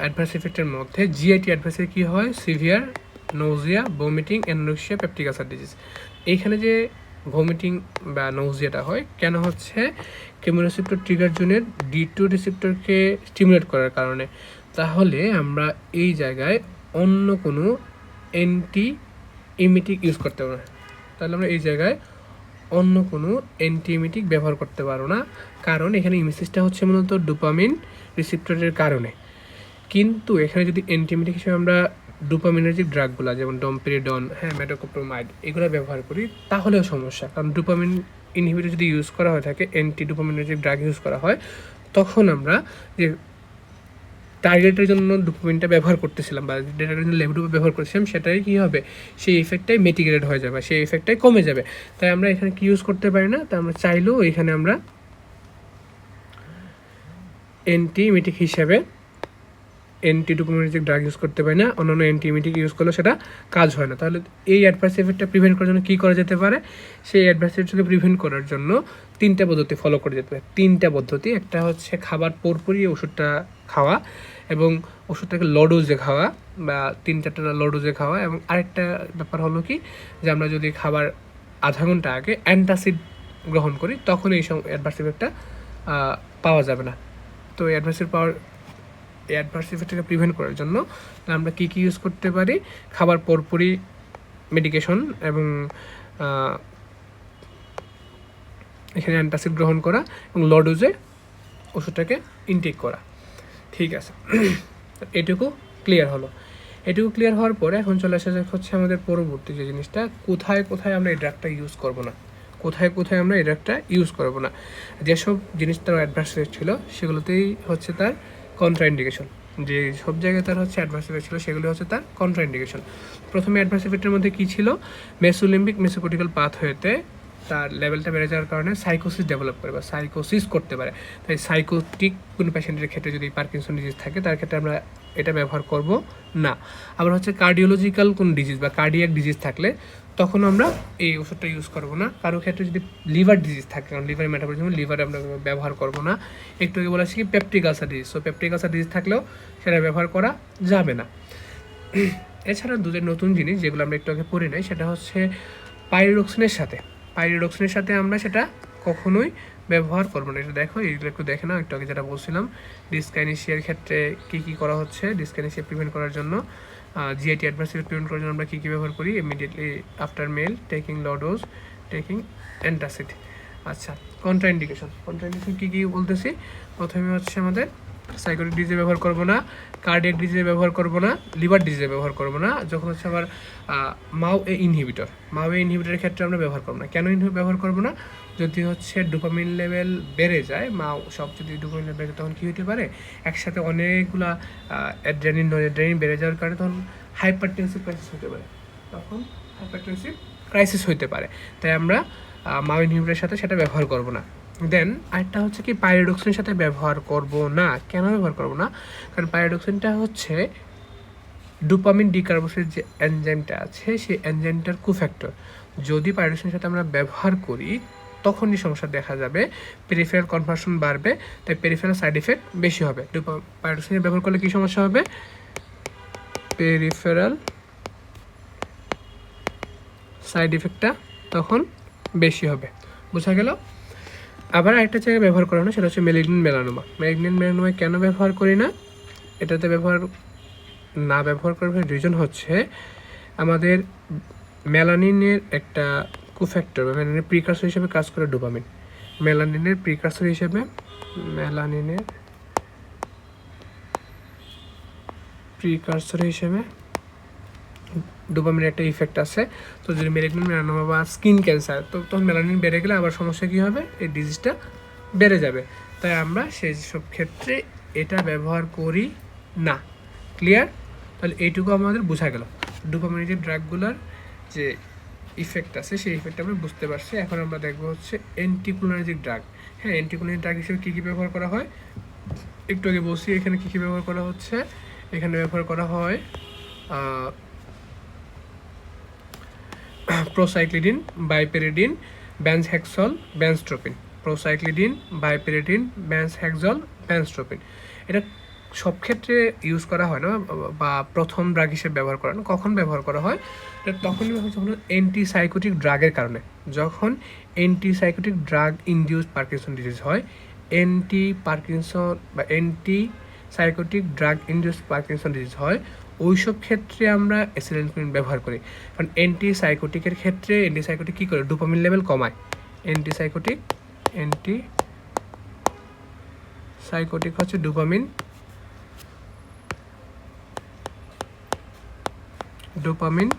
অ্যাডভার্স ইফেক্টের মধ্যে জিআইটি অ্যাডভার্সে কী হয়? Severe nausea, vomiting, anorexia, peptic ulcer disease. এইখানে যে ভমিটিং বা নৌজিয়াটা হয় কেন হচ্ছে? কেমোরিসেপ্টর ট্রিগার জোনের D2 রিসেপ্টরকে স্টিমুলেট করার কারণে। তাহলে আমরা এই জায়গায় অন্য কোনো অ্যান্টি ইমিটিক ইউজ করতে পারবো না। তাহলে আমরা এই জায়গায় অন্য কোনো অ্যান্টিএমিটিক ব্যবহার করতে পারবো না, কারণ এখানে ইমিসিসটা হচ্ছে মূলত ডোপামিন রিসেপ্টরের কারণে। কিন্তু এখানে যদি অ্যান্টিএমিটিক হিসেবে আমরা ডোপামিনার্জিক ড্রাগগুলো যেমন ডমপেরিডন, হ্যাঁ, মেটোকোপ্রোমাইড এগুলো ব্যবহার করি, তাহলেও সমস্যা। কারণ ডোপামিন ইনহিবিটর যদি ইউজ করা হয়ে থাকে, অ্যান্টি ডোপামিনার্জিক ড্রাগ ইউজ করা হয়, তখন আমরা যে টার্গেটের জন্য ডোপামিনটা ব্যবহার করতেছিলাম বা যেটার জন্য লেভোডোপা ব্যবহার করছিলাম, সেটাই কী হবে? সেই ইফেক্টটাই মিটিগেটেড হয়ে যাবে, সেই ইফেক্টটাই কমে যাবে। তাই আমরা এখানে কি ইউজ করতে পারি না? তাই আমরা চাইলেও এখানে আমরা অ্যান্টিএমিটিক হিসাবে অ্যান্টি ডোপামিনার্জিক ড্রাগ ইউজ করতে পারি না। অন্যান্য অ্যান্টিএমিটিক ইউজ করলেও সেটা কাজ হয় না। তাহলে এই অ্যাডভার্স ইফেক্টটা প্রিভেন্ট করার জন্য কী করা যেতে পারে? সেই অ্যাডভার্স ইফেক্টকে প্রিভেন্ট করার জন্য তিনটা পদ্ধতি ফলো করে যেতে পারে। তিনটা পদ্ধতি, একটা হচ্ছে খাবার পরপরই ওষুধটা খাওয়া এবং ওষুধটাকে লো ডোজে খাওয়া বা 3-4টা লো ডোজে খাওয়া, এবং আরেকটা ব্যাপার হলো কি যে আমরা যদি খাবার আধা ঘন্টা আগে অ্যান্টাসিড গ্রহণ করি তখন এই অ্যাডভার্স ইফেক্টটা পাওয়া যাবে না। তো এই অ্যাডভার্স ইফেক্টটাকে প্রিভেন্ট করার জন্য আমরা কী ইউজ করতে পারি? খাবার পরপরই মেডিকেশন এবং এখানে অ্যান্টাসিড গ্রহণ করা এবং লো ডোজে ওষুধটাকে ইনটেক করা। ঠিক আছে, এটুকু ক্লিয়ার হলো। এটুকু ক্লিয়ার হওয়ার পরে এখন চলে আসা হচ্ছে আমাদের পরবর্তী যে জিনিসটা, কোথায় কোথায় আমরা এই ড্রাগটা ইউজ করব না, কোথায় আমরা এই ড্রাগটা ইউজ করব না। যেসব জিনিস তার অ্যাডভার্স ইফেক্ট ছিল সেগুলোতেই হচ্ছে তার কন্ট্রাইন্ডিকেশন। যে সব জায়গায় তার হচ্ছে অ্যাডভার্স ইফেক্ট ছিল সেগুলো হচ্ছে তার কন্ট্রাইন্ডিকেশন। প্রথমে অ্যাডভার্স ইফেক্টের মধ্যে কী ছিল? মেসোলিম্বিক মেসোকর্টিক্যাল পাথওয়েতে তার লেভেলটা বেড়ে যাওয়ার কারণে সাইকোসিস ডেভেলপ করে বা সাইকোসিস করতে পারে। তাই সাইকোটিক কোনো পেশেন্টের ক্ষেত্রে যদি পার্কিনসন ডিজিজ থাকে তার ক্ষেত্রে আমরা এটা ব্যবহার করব না। আবার হচ্ছে কার্ডিওলজিক্যাল কোনো ডিজিজ বা কার্ডিয়াক ডিজিজ থাকলে তখন আমরা এই ওষুধটা ইউজ করবো না। কারো ক্ষেত্রে যদি লিভার ডিজিজ থাকে, কারণ লিভার মেটাবলিজম, লিভারে আমরা ব্যবহার করবো না। একটু আগে বলেছি কি peptic ulcer disease, so peptic ulcer disease থাকলেও সেটা ব্যবহার করা যাবে না। এছাড়া দুধের নতুন জিনিস যেগুলো আমরা একটু আগে পড়ি নাই, সেটা হচ্ছে পাইরিডক্সিনের সাথে আমরা সেটা কখনোই ব্যবহার করবো না। এটা দেখো, এইগুলো একটু দেখে নাও। একটু আগে যেটা বলছিলাম ডিসকাইনেশিয়ার ক্ষেত্রে কী করা হচ্ছে, ডিসকাইনেশিয়া প্রিভেন্ট করার জন্য জিআইটি অ্যাডভার্স ইফেক্ট প্রিভেন্ট করার জন্য আমরা কী ব্যবহার করি? Immediately after meal taking low dose, taking antacid. আচ্ছা, কন্ট্রাইন্ডিকেশন কী বলতেছি? প্রথমে হচ্ছে আমাদের সাইকোটিক ডিজিজে ব্যবহার করব না, কার্ডিয়াক ডিজিজে ব্যবহার করব না, লিভার ডিজিজে ব্যবহার করব না। যখন হচ্ছে আবার মাও এ ইনহিবিটরের ক্ষেত্রে আমরা ব্যবহার করব না। কেন ব্যবহার করব না? যদি হচ্ছে ডোপামিন লেভেল বেড়ে যায়, সব যদি ডোপামিন লেভেল বেড়ে, তখন কী হতে পারে, একসাথে অনেকগুলা অ্যাড্রেনালিন নরএড্রেনালিন বেড়ে যাওয়ার কারণে তখন হাইপারটেনসিভ ক্রাইসিস হতে পারে। তাই আমরা মাও ইনহিবিটরের সাথে সেটা ব্যবহার করব না। দেন আরেকটা হচ্ছে কি, পাইরিডক্সিনের সাথে ব্যবহার করব না। কেন ব্যবহার করব না? কারণ পাইরিডক্সিনটা হচ্ছে ডোপামিন ডিকার্বোসের যে এনজাইমটা আছে, সেই এনজাইমটার কোফ্যাক্টর। যদি পাইরিডক্সিনের সাথে আমরা ব্যবহার করি, তখনই সমস্যা দেখা যাবে, পেরিফেরাল কনভার্সন বাড়বে, তাই পেরিফেরাল সাইড এফেক্ট বেশি হবে। পাইরিডক্সিন ব্যবহার করলে কী সমস্যা হবে? পেরিফেরাল সাইড এফেক্টটা তখন বেশি হবে। বোঝা গেল? আবার একটা জায়গায় ব্যবহার করা না, সেটা হচ্ছে ম্যালিগন্যান্ট মেলানোমা। কেন ব্যবহার করি না? এটাতে ব্যবহার করার রিজন হচ্ছে আমাদের মেলানিনের একটা কোফ্যাক্টর বা মেলানিনের প্রিকারসর হিসেবে কাজ করে ডোপামিন। মেলানিনের প্রিকারসর হিসেবে ডোপামিনের একটা ইফেক্ট আছে। তো যদি ম্যালিগন্যান্ট মেলানোমা বা স্কিন ক্যান্সার, তো তখন মেলানিন বেড়ে গেলে আবার সমস্যা কী হবে? এই ডিজিজটা বেড়ে যাবে। তাই আমরা সেই সব ক্ষেত্রে এটা ব্যবহার করি না। ক্লিয়ার? তাহলে এইটুকু আমাদের বোঝা গেল ডোপামিনের যে ড্রাগগুলোর যে ইফেক্ট আছে, সেই ইফেক্ট আমরা বুঝতে পারছি। এখন আমরা দেখবো হচ্ছে অ্যান্টিকোলিনার্জিক ড্রাগ। হ্যাঁ, অ্যান্টিকোলিনার্জিক ড্রাগ হিসেবে কী কী ব্যবহার করা হয় একটু আগে বলছি। এখানে কী কী ব্যবহার করা হচ্ছে? এখানে ব্যবহার করা হয় প্রোসাইক্লিডিন, বাইপেরিডিন, ব্যানহেক্সল, ব্যানস্ট্রোপিন। এটা সব ক্ষেত্রে ইউজ করা হয় না, বা প্রথম ড্রাগ হিসেবে ব্যবহার করা না। কখন ব্যবহার করা হয়? তখনই যখন অ্যান্টিসাইকোটিক ড্রাগের কারণে, যখন antipsychotic drug induced Parkinson disease হয়, antipsychotic drug induced Parkinson disease হয়, ওইসব ক্ষেত্রে আমরা অ্যাসিটাইলকোলিন ব্যবহার করি। কারণ অ্যান্টিসাইকোটিকের ক্ষেত্রে অ্যান্টিসাইকোটিক কী করে? ডোপামিন লেভেল কমায়। অ্যান্টিসাইকোটিক হচ্ছে ডোপামিন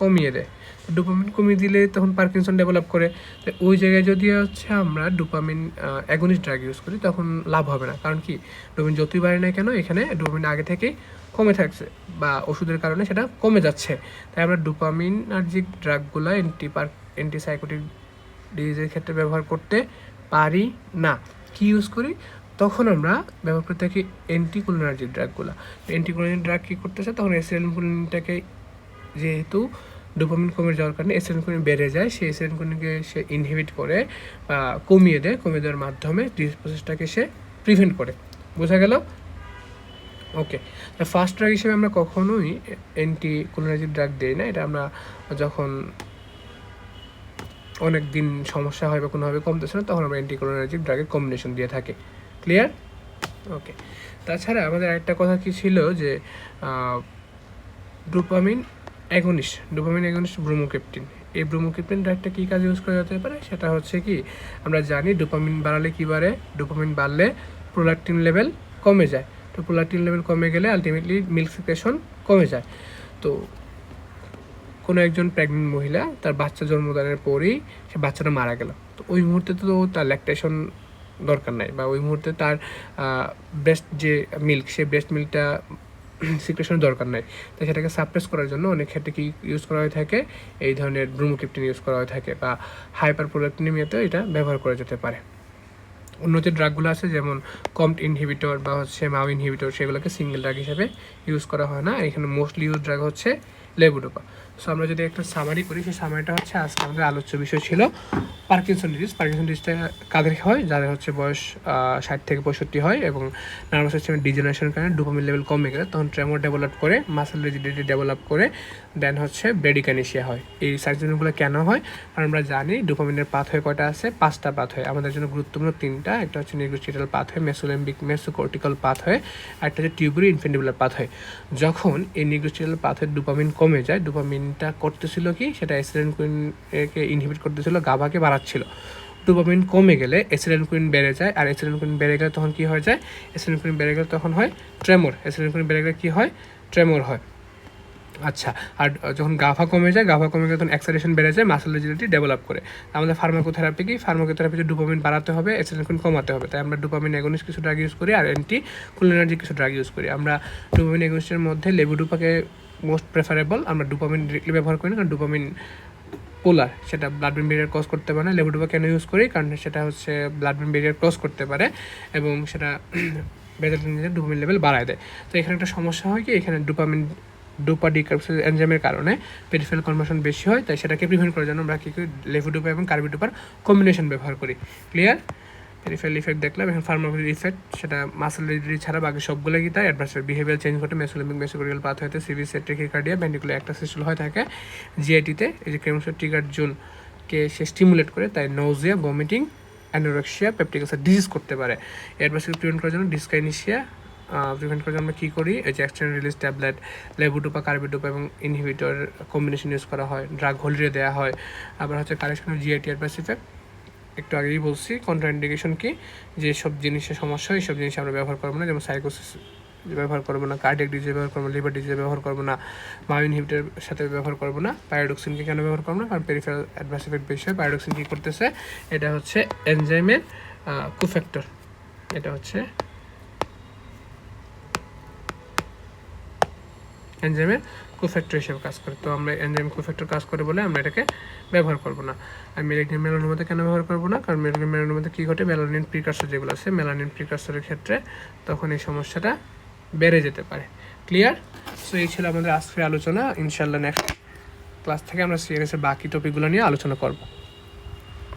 কমিয়ে দেয়। ডোপামিন কমিয়ে দিলে তখন পার্কিনসন ডেভেলপ করে। তো ওই জায়গায় যদি হচ্ছে আমরা ডোপামিন অ্যাগনিস্ট ড্রাগ ইউজ করি, তখন লাভ হবে না। কারণ কি, ডোপামিন যতই বাড়ে না কেন, এখানে ডোপামিন আগে থেকেই কমে থাকছে, বা ওষুধের কারণে সেটা কমে যাচ্ছে। তাই আমরা ডোপামিনার্জিক ড্রাগগুলো অ্যান্টিসাইকোটিক ডিজিজের ক্ষেত্রে ব্যবহার করতে পারি না। কি ইউজ করি? তখন আমরা ব্যবহার করতে থাকি অ্যান্টিকোলিনার্জিক ড্রাগগুলো। অ্যান্টিকোলিনার্জিক ড্রাগ কী করতেছে? তখন অ্যাসিটাইলকোলিনটাকে, যেহেতু ডোপামিন কমে যাওয়ার কারণে অ্যাসিটাইলকোলিন বেড়ে যায়, সেই অ্যাসিটাইলকোলিনকে সে ইনহিবিট করে বা কমিয়ে দেওয়ার মাধ্যমে ডিজিজ প্রসেসটাকে সে প্রিভেন্ট করে। বোঝা গেল? ওকে। ফার্স্ট ড্রাগ হিসেবে আমরা কখনোই অ্যান্টিকোলিনার্জিক ড্রাগ দিই না। এটা আমরা যখন অনেক দিন সমস্যা হয় বা কোনোভাবে কমতেছে না, তখন আমরা অ্যান্টিকোলিনার্জিক ড্রাগের কম্বিনেশন দিয়ে থাকি। ক্লিয়ার? ওকে। তাছাড়া আমাদের আরেকটা কথা কি ছিল, যে ডোপামিন অ্যাগনিস্ট ব্রোমোক্রিপ্টিন। এই ব্রোমোক্রিপ্টিন ড্রাগটা কী কাজে ইউজ করা যেতে পারে? সেটা হচ্ছে কি, আমরা জানি ডোপামিন বাড়ালে কী বাড়ে? ডোপামিন বাড়লে প্রোল্যাকটিন লেভেল কমে যায়। তো প্রোল্যাকটিন লেভেল কমে গেলে আলটিমেটলি মিল্ক সিক্রেশন কমে যায়। তো কোনো একজন প্রেগনেন্ট মহিলা তার বাচ্চা জন্মদানের পরেই সে বাচ্চাটা মারা গেল, তো ওই মুহূর্তে তো তার ল্যাকটেশন দরকার নাই, বা ওই মুহূর্তে তার ব্রেস্ট যে মিল্ক, সেই ব্রেস্ট মিল্কটা সিক্রেশনের দরকার নাই। তাই সেটাকে সাপ্রেস করার জন্য অনেক ক্ষেত্রে কি ইউজ করা হয়ে থাকে? এই ধরনের ব্রোমোক্রিপ্টিন ইউজ করা হয়ে থাকে, বা হাইপার প্রোল্যাকটিনিমিয়াতেও এটা ব্যবহার করা যেতে পারে। অন্য যে ড্রাগগুলো আছে, যেমন কম্ট ইনহিবিটর বা হচ্ছে মাও ইনহিবিটর, সেগুলোকে সিঙ্গেল ড্রাগ হিসেবে ইউজ করা হয় না। এখানে মোস্টলি ইউজ ড্রাগ হচ্ছে লেভোডোপা। সো আমরা যদি একটা সামারি করি, সেই সামারিটা হচ্ছে আজকে আমাদের আলোচ্য বিষয় ছিল পার্কিনসন ডিজিজটা কাদের হয়? যাদের হচ্ছে বয়স 60 থেকে 65 হয়, এবং নার্ভাস সিস্টেমের ডিজেনারেশনের কারণে ডোপামিন লেভেল কমে গেলে তখন ট্রেমর ডেভেলপ করে, মাসেল রিজিডিটি ডেভেলপ করে, দেন হচ্ছে ব্রেডিকানেশিয়া হয়। এই সার্জারিগুলো কেন হয়? কারণ আমরা জানি ডোপামিনের পাথওয়ে কয়টা আছে? 5টা পাথওয়ে। আমাদের জন্য গুরুত্বপূর্ণ 3টা। একটা হচ্ছে নিউরোস্টিটাল পাথওয়ে, মেসোকর্টিক্যাল পাথওয়ে, আর একটা হচ্ছে টিউবুরি ইনফেন্টিবুলার পাথওয়ে। যখন এই নিউরোস্টিটাল পাথওয়ে ডোপামিন কমে যায়, ডোপামিনটা করতেছিল কি, সেটা অ্যাসিটাইলকোলিনকে ইনহিবিট করতেছিল, গাবাকে বাড়াচ্ছিল। ডোপামিন কমে গেলে অ্যাসিটাইলকোলিন বেড়ে যায়, আর অ্যাসিটাইলকোলিন বেড়ে গেলে তখন কী হয়ে যায়, অ্যাসিটাইলকোলিন বেড়ে গেলে তখন হয় ট্রেমর, অ্যাসিটাইলকোলিন বেড়ে গেলে কী হয়, ট্রেমর হয়। আচ্ছা, আর যখন গাভা কমে যায়, গাভা কমে গেলে তখন এক্সাইটেশন বেড়ে যায়, মাসল রিজিডিটি ডেভেলপ করে। আমাদের ফার্মাকোথেরাপি কি, ফার্মাকোথেরাপিতে ডোপামিন বাড়াতে হবে, অ্যাসিটাইলকোলিন কমাতে হবে, তাই আমরা ডোপামিন এগোনিস্ট কিছু ড্রাগ ইউজ করি আর অ্যান্টি কোলিনার্জিক কিছু ড্রাগ ইউজ করি। আমরা ডোপামিন এগোনিস্টের মধ্যে লেভোডোপাকে মোস্ট প্রেফারেবল, আমরা ডোপামিন ডিরেক্টলি ব্যবহার করি না, কারণ ডোপামিন পোলার, সেটা ব্লাড ব্রেন ব্যারিয়ার ক্রস করতে পারে না। লেভোডোপা কেন ইউজ করি, কারণ সেটা হচ্ছে ব্লাড ব্রেন ব্যারিয়ার ক্রস করতে পারে এবং সেটা বেজালিনের ডোপামিন লেভেল বাড়ায় দেয়। তো এখানে একটা সমস্যা হয় কি, এখানে ডোপা ডিকার্বক্সিল এনজাইমের কারণে পেরিফেরাল কনভার্সন বেশি হয়, তাই সেটাকে প্রিভেন্ট করার জন্য আমরা কী করি, লেভোডোপা এবং কার্বিডোপার কম্বিনেশন ব্যবহার করি। ক্লিয়ার? পেরিফেরাল ইফেক্ট দেখলাম, এখন ফার্মাকোলজি ইফেক্ট, সেটা মাসল রিজিডিটি ছাড়া বাকি সবগুলো কি তাই অ্যাডভার্স বিহেভিয়ার চেঞ্জ ঘটে, মেসোলিম্বিক মেসোকোরিয়াল পাথ হতে সিভি সেট্রিকিকার্ডিয়া ভেন্ট্রিকুলার একটা সিস্টেম হয় থাকে। জিআইটিতে এই যে ক্রেমোসোর ট্রিগার জোনকে সে স্টিমুলেট করে, তাই nausea, vomiting, anorexia, peptic ulcer disease করতে পারে। অ্যাডভার্সকে প্রিভেন্ট করার জন্য ডিসকাইনিশিয়া প্রিভেন্ট করার জন্য আমরা কী করি, এই যে extend release tablet, levodopa, carbidopa এবং ইনহিবিটর কম্বিনেশন ইউজ করা হয়, ড্রাগ হোলিডে দেওয়া হয়। আবার হচ্ছে correction of GIT adverse effect, একটু আগেই বলছি কন্ট্রাইন্ডিকেশন কি, যে সব জিনিসের সমস্যা এইসব জিনিস আমরা ব্যবহার করবো না, যেমন সাইকোসিস ব্যবহার করবো না, কার্ডিয়াক ডিজিজ ব্যবহার করবো না, লিভার ডিজিজ ব্যবহার করবো না, মাও ইনহিবিটরের সাথে ব্যবহার করবো না। প্যারাডক্সিনকে কেন ব্যবহার করবো না, কারণ পেরিফেরাল অ্যাডভার্স ইফেক্ট বেশি হয়। প্যারাডক্সিন কী করতেছে, এটা হচ্ছে এনজাইমের কোফ্যাক্টর, এটা হচ্ছে এনজাইমের কোফ্যাক্টর হিসেবে কাজ করে। তো আমরা এনজাইম কোফ্যাক্টর কাজ করে বলে আমরা এটাকে ব্যবহার করবো না। আর মেলানিন মেলানোমাতে কেন ব্যবহার করবো না, কারণ মেলানিন মেলানোমাতে কী ঘটে, মেলানিন প্রিকার্সর যেগুলো আছে, মেলানিন প্রিকার্সরের ক্ষেত্রে তখন এই সমস্যাটা বেড়ে যেতে পারে। ক্লিয়ার? সো এই ছিল আমাদের আজকের আলোচনা। ইনশাল্লাহ নেক্সট ক্লাস থেকে আমরা সিএনএস এর বাকি টপিকগুলো নিয়ে আলোচনা করবো।